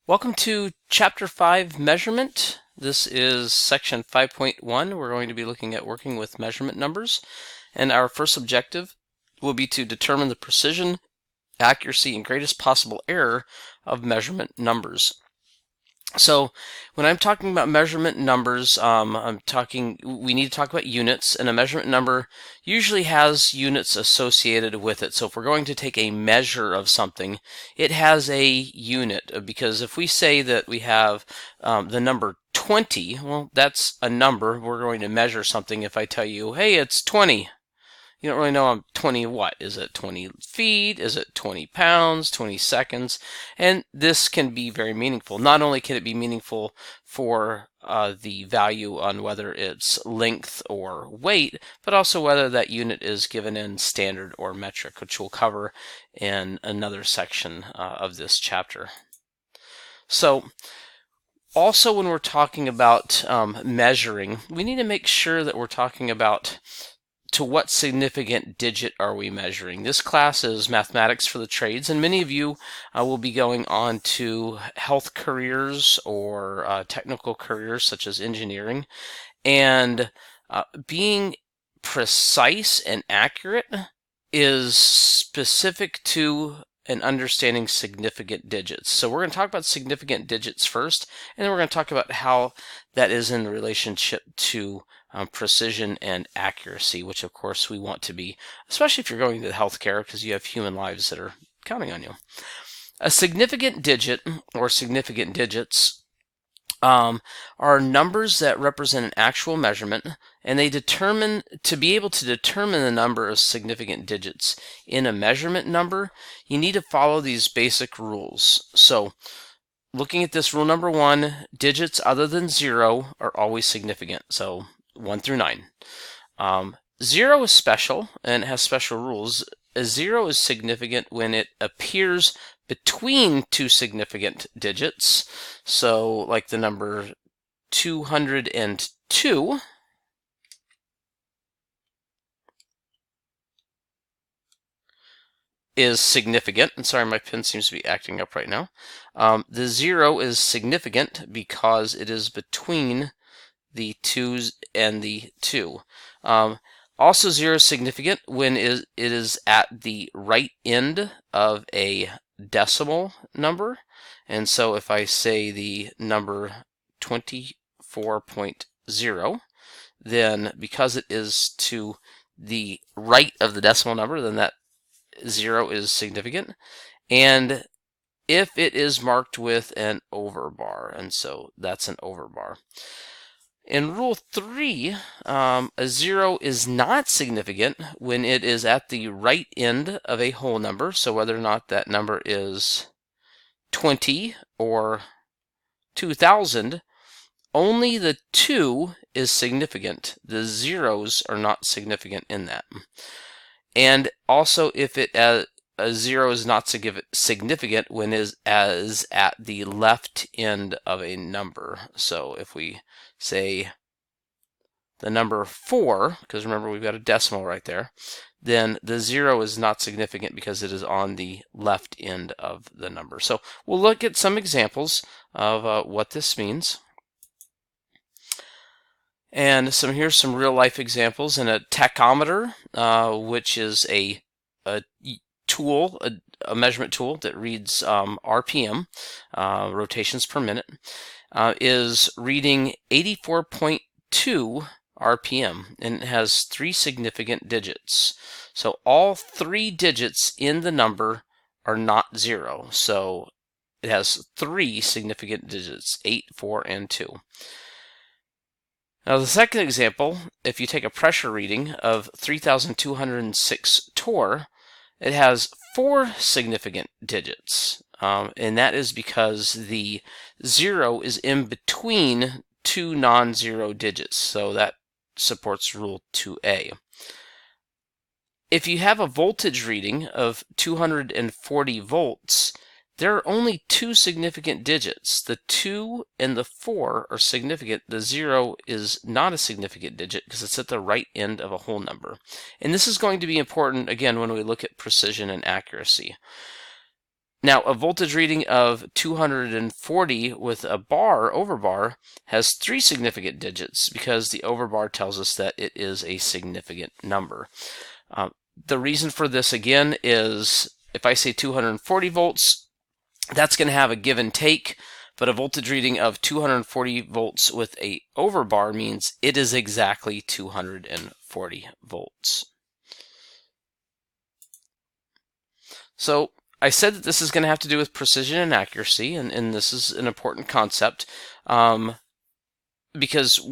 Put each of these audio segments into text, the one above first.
Welcome to Chapter 5, Measurement. This is Section 5.1. We're going to be looking at working with measurement numbers. And our first objective will be to determine the precision, accuracy, and greatest possible error of measurement numbers. So when I'm talking about measurement numbers, we need to talk about units, and a measurement number usually has units associated with it. So if we're going to take a measure of something, it has a unit, because if we say that we have the number 20, well, that's a number. We're going to measure something. If I tell you, hey, it's 20, you don't really know I'm 20 what? Is it 20 feet? Is it 20 pounds, 20 seconds? And this can be very meaningful. Not only can it be meaningful for the value on whether it's length or weight, but also whether that unit is given in standard or metric, which we'll cover in another section of this chapter. So also when we're talking about measuring, we need to make sure that we're talking about to what significant digit are we measuring. This class is mathematics for the trades, and many of you will be going on to health careers or technical careers such as engineering, and being precise and accurate is specific to and understanding significant digits. So we're going to talk about significant digits first, and then we're going to talk about how that is in relationship to precision and accuracy, which of course we want to be, especially if you're going to healthcare, because you have human lives that are counting on you. A significant digit or significant digits are numbers that represent an actual measurement, and to be able to determine the number of significant digits in a measurement number, you need to follow these basic rules. So looking at this rule number 1, digits other than 0 are always significant. So 1 through 9. 0 is special and it has special rules. A 0 is significant when it appears between two significant digits. So like the number 202 is significant. And sorry, my pen seems to be acting up right now. The 0 is significant because it is between the 2's and the 2. Also, 0 is significant when it is at the right end of a decimal number. And so if I say the number 24.0, then because it is to the right of the decimal number, then that 0 is significant. And if it is marked with an overbar, and so that's an overbar. In Rule 3, a 0 is not significant when it is at the right end of a whole number, so whether or not that number is 20 or 2000, only the 2 is significant. The zeros are not significant in that. And also if a 0 is not significant when it is at the left end of a number. So if we say the number 4, because remember we've got a decimal right there, then the 0 is not significant because it is on the left end of the number. So we'll look at some examples of what this means. And here's some real life examples in a tachometer, which is a tool, a measurement tool that reads RPM, rotations per minute, is reading 84.2 RPM, and it has 3 significant digits. So all 3 digits in the number are not 0. So it has 3 significant digits, 8, 4, and 2. Now the second example, if you take a pressure reading of 3,206 torr, it has 4 significant digits, and that is because the 0 is in between 2 non-zero digits, so that supports Rule 2a. If you have a voltage reading of 240 volts, there are only 2 significant digits. The 2 and the 4 are significant. The 0 is not a significant digit because it's at the right end of a whole number. And this is going to be important, again, when we look at precision and accuracy. Now, a voltage reading of 240 with a bar, overbar, has 3 significant digits because the overbar tells us that it is a significant number. The reason for this, again, is if I say 240 volts, that's going to have a give and take, but a voltage reading of 240 volts with a overbar means it is exactly 240 volts. So I said that this is going to have to do with precision and accuracy, and this is an important concept because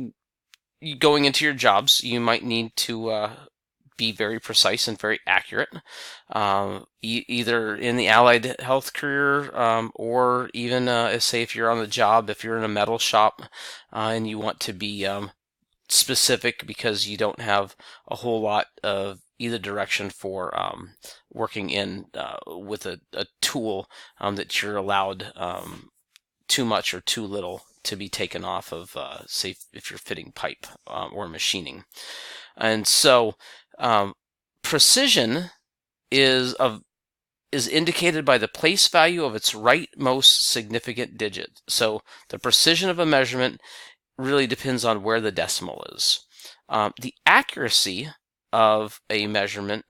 going into your jobs, you might need to be very precise and very accurate, either in the allied health career or even, say, if you're on the job, if you're in a metal shop and you want to be specific because you don't have a whole lot of either direction for working in with a tool that you're allowed too much or too little to be taken off of, say, if you're fitting pipe or machining. And so precision is indicated by the place value of its rightmost significant digit. So the precision of a measurement really depends on where the decimal is. The accuracy of a measurement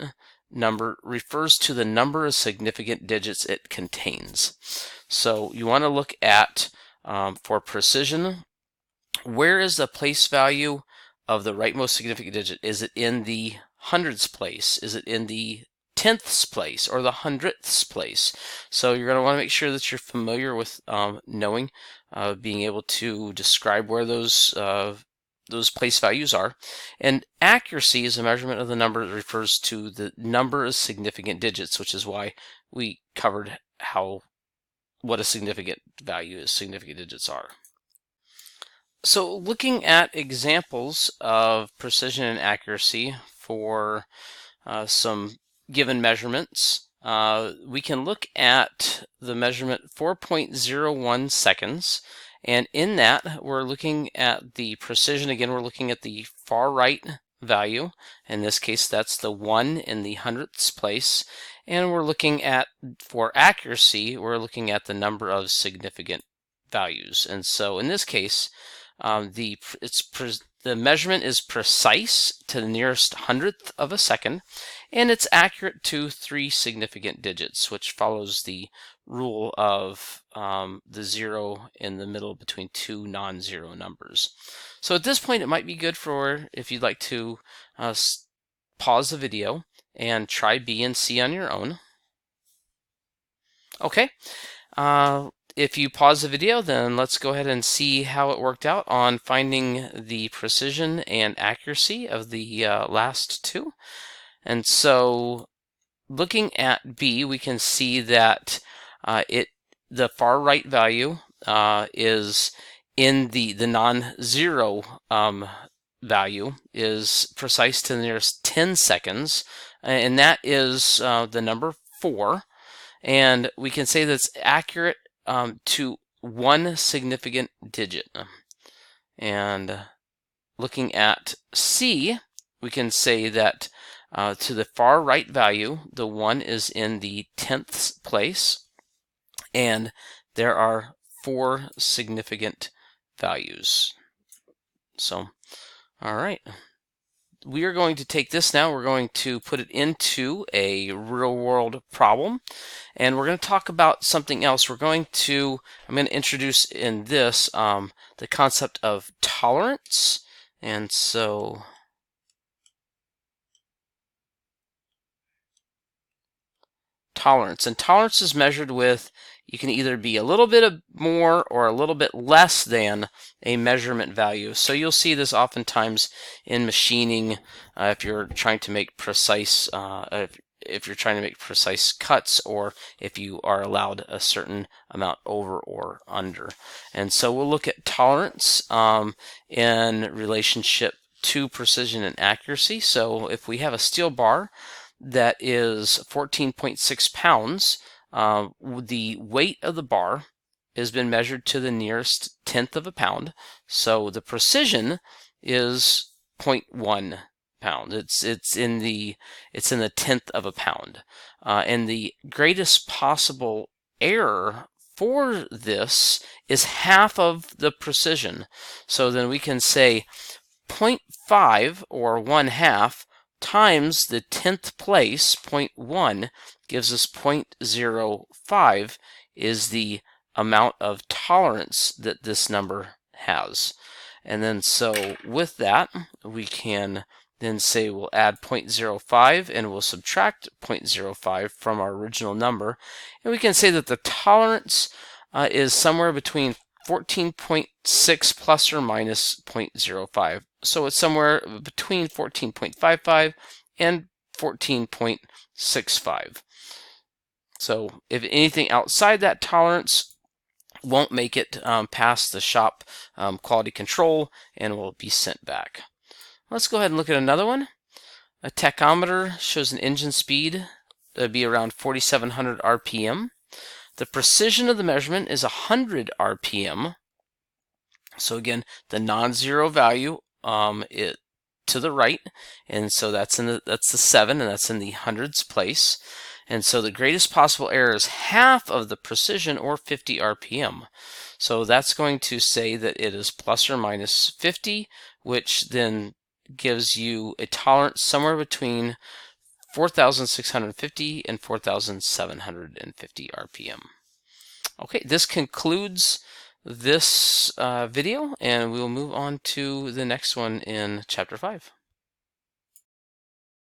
number refers to the number of significant digits it contains. So you want to look at, for precision, where is the place value of the rightmost significant digit? Is it in the hundredths place? Is it in the tenths place or the hundredths place? So you're going to want to make sure that you're familiar with knowing, being able to describe where those place values are. And accuracy is a measurement of the number that refers to the number of significant digits, which is why we covered what a significant value is, significant digits are. So looking at examples of precision and accuracy for some given measurements, we can look at the measurement 4.01 seconds, and in that we're looking at the precision. Again, we're looking at the far right value. In this case, that's the 1 in the hundredths place, and we're looking at, for accuracy, we're looking at the number of significant values. And so in this case, the measurement is precise to the nearest hundredth of a second, and it's accurate to 3 significant digits, which follows the rule of the 0 in the middle between 2 non-zero numbers. So at this point, it might be good for, if you'd like to pause the video and try B and C on your own. Okay. If you pause the video, then let's go ahead and see how it worked out on finding the precision and accuracy of the last two. And so looking at B, we can see that the far right value is in the non-zero value is precise to the nearest 10 seconds, and that is the number 4. And we can say that's accurate to 1 significant digit. And looking at C, we can say that to the far right value, the 1 is in the tenths place, and there are 4 significant values. So, all right. We are going to take this now, we're going to put it into a real-world problem, and we're going to talk about something else. I'm going to introduce in this the concept of tolerance. And so tolerance is measured with, you can either be a little bit more or a little bit less than a measurement value. So you'll see this oftentimes in machining if you're trying to make precise if you're trying to make precise cuts, or if you are allowed a certain amount over or under. And so we'll look at tolerance in relationship to precision and accuracy. So if we have a steel bar that is 14.6 pounds, the weight of the bar has been measured to the nearest tenth of a pound, so the precision is 0.1 pound. It's in the tenth of a pound, and the greatest possible error for this is half of the precision. So then we can say 0.5 or 1/2 times the 10th place, 0.1, gives us 0.05 is the amount of tolerance that this number has. And then so with that, we can then say we'll add 0.05 and we'll subtract 0.05 from our original number. And we can say that the tolerance is somewhere between 14.6 plus or minus 0.05. So it's somewhere between 14.55 and 14.65. So if anything outside that tolerance won't make it past the shop quality control and will be sent back. Let's go ahead and look at another one. A tachometer shows an engine speed to be around 4,700 RPM. The precision of the measurement is 100 RPM. So again, the non-zero value to the right, and so that's the 7, and that's in the hundreds place. And so the greatest possible error is half of the precision, or 50 RPM. So that's going to say that it is plus or minus 50, which then gives you a tolerance somewhere between 4,650 and 4,750 RPM. Okay, this concludes this video, and we'll move on to the next one in Chapter 5.